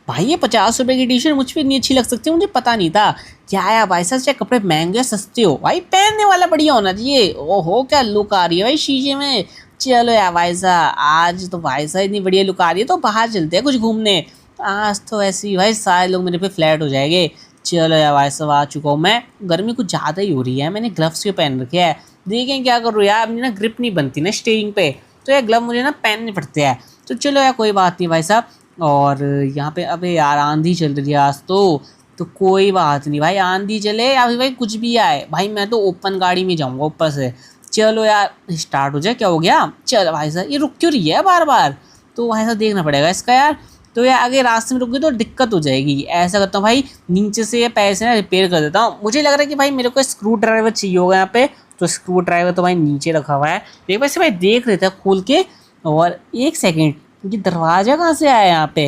भाई ये 50 रुपए की टी शर्ट मुझ पे इतनी अच्छी लग सकती है, मुझे पता नहीं था। क्या है भाई साहब, चाहे कपड़े महंगे सस्ते हो भाई पहनने वाला बढ़िया होना चाहिए। ओहो क्या लुक आ रही है भाई शीशे में। चलो यार भाई साहब, आज तो भाई साहब इतनी बढ़िया लुक आ रही है तो बाहर चलते हैं कुछ घूमने। आज तो ऐसे ही भाई सारे लोग मेरे पे फ्लैट हो जाएंगे। चलो यार भाई साहब आ चुका हूँ मैं। गर्मी कुछ ज़्यादा ही हो रही है, मैंने ग्लव्स भी पहन रखे हैं। देखें क्या करूँ यार, अपनी ना ग्रिप नहीं बनती ना स्टीयरिंग पे, तो यार ग्लव मुझे ना पहनने पड़ते हैं। तो चलो यार कोई बात नहीं भाई साहब। और यहाँ पे अबे यार आंधी चल रही है आज तो कोई बात नहीं भाई, आंधी चले या फिर भाई कुछ भी आए भाई मैं तो ओपन गाड़ी में जाऊँगा ऊपर से। चलो यार स्टार्ट हो जाए, क्या हो गया। चल भाई साहब ये रुक क्यों रही है बार बार, तो भाई साहब देखना पड़ेगा इसका यार। तो यार आगे रास्ते में रुक गई तो दिक्कत हो जाएगी। ऐसा करता हूँ भाई नीचे से ये पैसे ना रिपेयर कर देता हूँ। मुझे लग रहा है कि भाई मेरे को स्क्रू ड्राइवर चाहिए होगा यहाँ पे, तो स्क्रू ड्राइवर तो भाई नीचे रखा हुआ है। एक वैसे भाई देख लेते हैं खोल के। और एक सेकेंड, ये दरवाजा कहाँ से आया यहाँ पे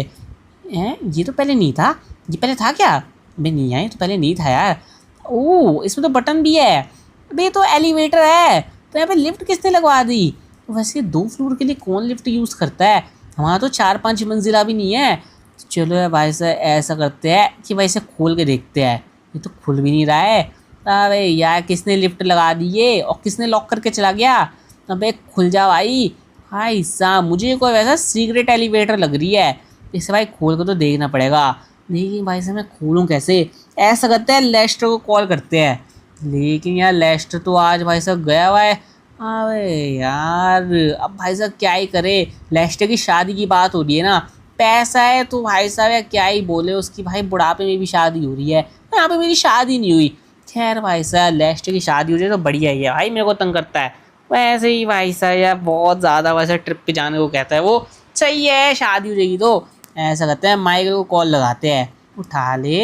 हैं, ये तो पहले नहीं था। ये पहले था क्या, अबे नहीं आया, तो पहले नहीं था यार। ओह इसमें तो बटन भी है। अबे ये तो एलिवेटर है, तो यहाँ पे लिफ्ट किसने लगवा दी। तो वैसे 2 फ्लोर के लिए कौन लिफ्ट यूज़ करता है, हमारा तो 4-5 मंजिला भी नहीं है। तो चलो यार भाई साहब ऐसा करते हैं कि भाई इसे खोल के देखते हैं। ये तो खुल भी नहीं रहा है। अबे यार किसने लिफ्ट लगा दी ये, और किसने लॉक करके चला गया। अबे खुल जा भाई। भाई साहब मुझे कोई वैसा सीक्रेट एलिवेटर लग रही है, इसे भाई खोल कर तो देखना पड़ेगा। लेकिन भाई साहब मैं खोलूँ कैसे। ऐसा करते हैं लेस्टर को कॉल करते हैं। लेकिन यार लेस्टर तो आज भाई साहब गया हुआ है। अबे यार अब भाई साहब क्या ही करे, लेस्टर की शादी की बात हो रही है ना, पैसा है तो भाई साहब यार क्या ही बोले, उसकी भाई बुढ़ापे में भी शादी हो रही है, यहाँ पे मेरी शादी नहीं हुई। खैर भाई साहब लेस्टर की शादी हो जाए तो बढ़िया ही है भाई, मेरे को तंग करता है वैसे ही भाई साहब यार, बहुत ज़्यादा वैसे ट्रिप पे जाने को कहता है वो। सही है शादी हो जाएगी तो। ऐसा करते हैं माइकल को कॉल लगाते हैं, उठा ले।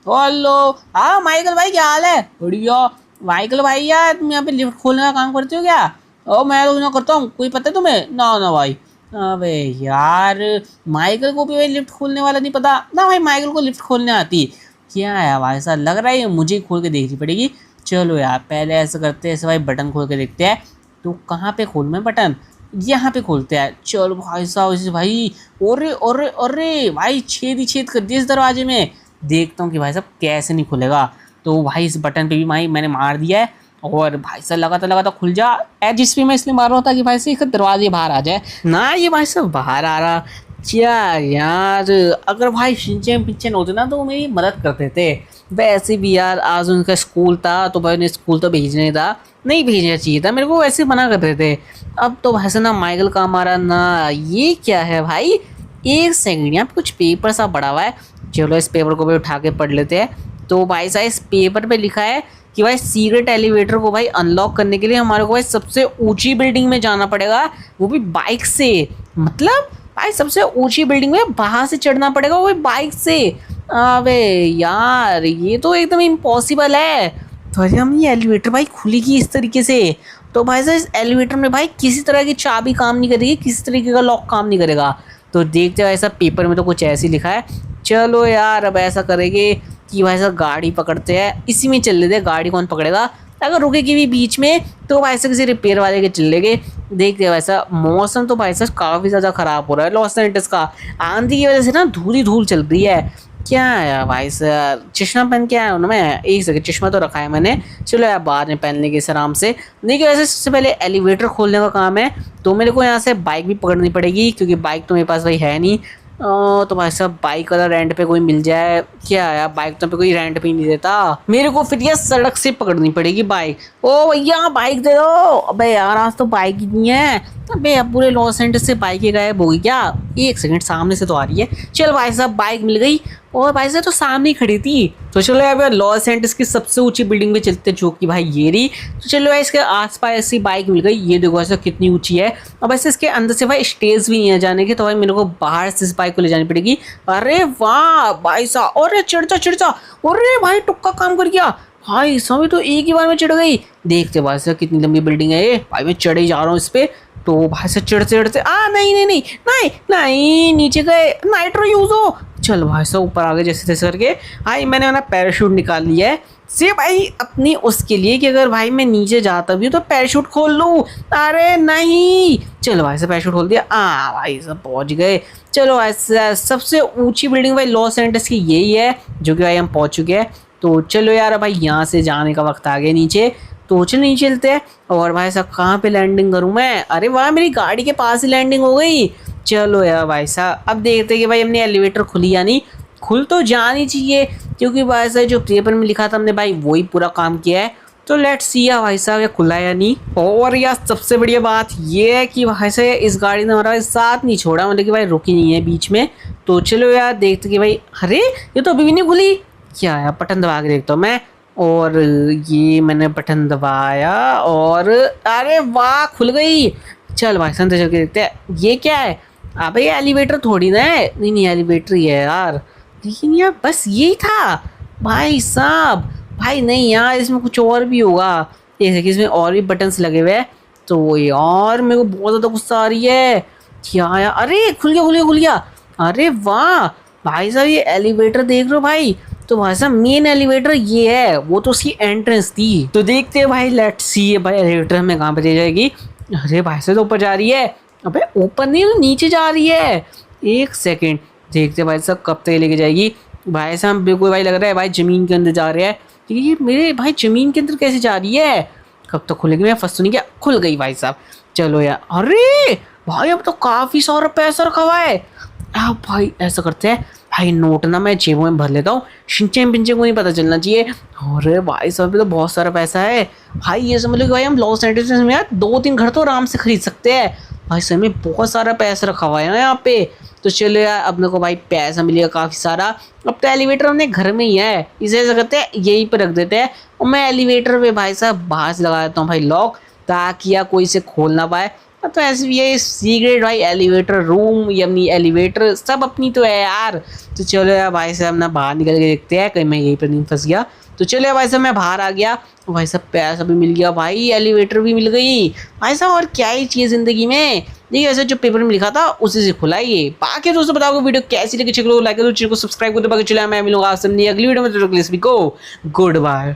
हेलो हाँ माइकल भाई क्या हाल है। बढ़िया। माइकल भाई यार तुम यहाँ पे लिफ्ट खोलने का काम करते हो क्या। ओ मैं तो ना करता हूँ, कोई पता है तुम्हें ना ना भाई। अबे यार माइकल को भी भाई लिफ्ट खोलने वाला नहीं पता ना भाई, माइकल को लिफ्ट खोलने आती क्या है भाई साहब, लग रहा है मुझे ही खोल के देखनी पड़ेगी। चलो यार पहले ऐसा करते हैं, ऐसे भाई बटन खोल के देखते हैं। तो कहाँ पे खोलूँ मैं बटन, यहाँ पे खोलते हैं। चलो भाई साहब इसे भाई, अरे अरे अरे भाई छेद ही छेद कर दिया इस दरवाजे में। देखता हूँ कि भाई साहब कैसे नहीं खुलेगा। तो भाई इस बटन पे भी भाई मैंने मार दिया है, और भाई साहब लगातार खुल जा। जिस पे मैं इसलिए मार रहा था कि भाई साहब दरवाजे बाहर आ जाए ना, ये भाई साहब बाहर आ रहा। क्या यार अगर भाई शिनचैन पिंचैन होते ना तो वो मेरी मदद करते थे। वैसे भी यार आज उनका स्कूल था तो भाई उन्हें स्कूल तो भेजने था, नहीं भेजना चाहिए था मेरे को, वैसे मना करते थे। अब तो भाई साहब ना माइकल का हमारा ना, ये क्या है भाई, एक सेकंड यहाँ पे कुछ पेपर सा पड़ा हुआ है। चलो इस पेपर को भी उठा के पढ़ लेते हैं। तो भाई साहब इस पेपर पे लिखा है कि भाई सीक्रेट एलिवेटर को भाई अनलॉक करने के लिए हमारे को भाई सबसे ऊंची बिल्डिंग में जाना पड़ेगा, वो भी बाइक से। मतलब भाई सबसे ऊंची बिल्डिंग में बाहर से चढ़ना पड़ेगा, वो भी बाइक से। अबे यार ये तो एकदम इम्पॉसिबल है। तो हम ये एलिवेटर भाई खुलेगी इस तरीके से, तो भाई साहब इस एलिवेटर में भाई किसी तरह की चाबी काम नहीं करेगी, किसी तरीके का लॉक काम नहीं करेगा। तो देखते हो ऐसा पेपर में तो कुछ ऐसे ही लिखा है। चलो यार अब ऐसा करेंगे कि भाई साहब गाड़ी पकड़ते हैं, इसी में चल लेते हैं। गाड़ी कौन पकड़ेगा, अगर रुकेगी भी बीच में तो भाई साहब किसी रिपेयर वाले के चल लेंगे। देखते हैं वैसा मौसम तो भाई साहब काफ़ी ज़्यादा ख़राब हो रहा है लॉस एंजेलिस का, आंधी की वजह से ना धूल ही धूल चल रही है। क्या है भाई साहब चश्मा पहन के आया हूँ ना मैं, एक सेकंड चश्मा तो रखा है मैंने। चलो यार बाद में पहन लेंगे इस आराम से। देखिए वैसे सबसे पहले एलिवेटर खोलने का काम है, तो मेरे को यहाँ से बाइक भी पकड़नी पड़ेगी क्योंकि बाइक तो मेरे पास भाई है नहीं। तो भाई साहब बाइक अगर रेंट पे कोई मिल जाए, क्या यार बाइक तो पे कोई रेंट पे ही नहीं देता मेरे को, फिर यार सड़क से पकड़नी पड़ेगी बाइक। ओ भैया बाइक दे दो। अबे यार आज तो बाइक ही नहीं है। अबे अब पूरे लॉस एंजेलिस से बाइकें गायब होगी क्या, एक सेकंड सामने से तो आ रही है। चल भाई साहब बाइक मिल गई, और भाई साहब तो सामने ही खड़ी थी। तो चलो यार लॉस एंजेलिस की सबसे ऊंची बिल्डिंग में चलते जो कि भाई ये रही। तो चलो यार इसके आसपास ऐसी बाइक मिल गई, ये देखो ऐसा कितनी ऊंची है। अब ऐसे इसके अंदर से भाई स्टेज भी नहीं है जाने के, तो भाई मेरे को बाहर से इस बाइक को ले जानी पड़ेगी। अरे वाह भाई साहब, अरे चढ़ जा, अरे भाई टुक्का काम कर गया भाई साहब, तो एक ही बार में चढ़ गई। देखते भाई साहब कितनी लंबी बिल्डिंग है ये, भाई मैं चढ़े जा रहा हूँ इस पे। तो भाई साहब चढ़ते नहीं नीचे गए, नाइट्रो यूज हो। चल भाई साहब ऊपर आ गए जैसे तैसे करके। भाई मैंने ना पैराशूट निकाल लिया है, से भाई अपनी उसके लिए कि अगर भाई मैं नीचे जाता भी हूँ तो पैराशूट खोल लूँ। अरे नहीं, चलो भाई साहब पैराशूट खोल दिया। भाई साहब पहुँच गए। चलो भाई साहब, सबसे ऊंची बिल्डिंग भाई लॉस एंजल्स की यही है जो कि भाई हम पहुँच चुके हैं। तो चलो यार भाई यहाँ से जाने का वक्त आ गया नीचे। तो चलो नीचे चलते हैं। और भाई साहब कहाँ पे लैंडिंग करूँ मैं? अरे वाह, मेरी गाड़ी के पास ही लैंडिंग हो गई। चलो यार भाई साहब अब देखते हैं कि भाई हमने एलिवेटर खुली या नहीं। खुल तो जानी चाहिए क्योंकि भाई साहब जो पेपर में लिखा था हमने भाई वही पूरा काम किया है। तो लेट्स सी या भाई साहब ये खुला है या नहीं। और यार सबसे बढ़िया बात ये है कि भाई साहब इस गाड़ी ने हमारा साथ नहीं छोड़ा, मतलब कि भाई रुकी नहीं है बीच में। तो चलो यार देखते कि भाई, अरे ये तो अभी भी नहीं खुली। क्या यार, बटन दबा के देखता हूँ मैं। और ये मैंने बटन दबाया और अरे वाह खुल गई। चल भाई साहब चल के देखते हैं ये क्या है। अबे ये एलिवेटर थोड़ी ना है। नहीं नहीं एलिवेटर ही है यार, लेकिन यार बस यही था भाई साहब। भाई नहीं यार, इसमें कुछ और भी होगा। एक सेकंड, इसमें और भी बटन्स लगे हुए हैं। तो यार मेरे को बहुत ज़्यादा गुस्सा आ रही है। क्या यार, अरे खुल गया खुल गया खुल गया। अरे वाह भाई साहब, ये एलिवेटर देख रहे हो भाई। तो भाई साहब मेन एलिवेटर ये है, वो तो उसकी एंट्रेंस थी। तो देखते हैं भाई, लेट्स सी भाई एलिवेटर हमें कहाँ पे ले जाएगी। अरे भाई साहब तो ऊपर जा रही है। अबे ऊपर नहीं, तो नीचे जा रही है। एक सेकेंड, देखते भाई साहब कब तक लेके जाएगी। भाई साहब बिल्कुल भाई लग रहा है भाई ज़मीन के अंदर जा रहे हैं। लेकिन ये मेरे भाई ज़मीन के अंदर कैसे जा रही है? कब तक खुलेगी? मैं फंस तो नहीं गया? खुल गई भाई साहब। चलो यार, अरे भाई अब तो काफ़ी सारा पैसा रखा हुआ है। अब भाई ऐसा करते हैं, भाई नोट ना मैं जेबों में भर लेता हूँ, शिंचे पिंचे को नहीं पता चलना चाहिए। अरे भाई साहब तो बहुत सारा पैसा है भाई। ये समझ लो कि भाई हम लॉस एंजल्स में यार 2-3 घर तो आराम से खरीद सकते हैं। भाई सर में बहुत सारा पैसा रखा हुआ है ना यहाँ पे। तो चलो यार अब मेरे को भाई पैसा मिलेगा काफ़ी सारा। अब तो एलिवेटर हमने घर में ही है, इसे ऐसा करते हैं यहीं पर रख देते हैं। और मैं एलिवेटर पे भाई साहब बाहर से लगा देता हूँ भाई लॉक, ताकि यार कोई इसे खोल ना पाए। तो ऐसे भी ये सीक्रेट भाई एलिवेटर रूम या अपनी एलिवेटर सब अपनी तो है यार। तो चलो यार भाई साहब ना बाहर निकल के देखते हैं कहीं मैं यहीं पर नहीं फंस गया। तो चलो यार भाई साहब मैं बाहर आ गया। भाई साहब पैसा भी मिल गया भाई, एलिवेटर भी मिल गई भाई साहब। और क्या ही चाहिए ज़िंदगी में। देखिए ऐसा जो पेपर में लिखा था उसी से खुला ये। बाकी दोस्तों बताओ वीडियो कैसी लगी, चलो लाइक करो, चैनल को सब्सक्राइब करो। बाकी चलो मैं मिलूंगा आपसे अगली वीडियो में। तो गुड बाय।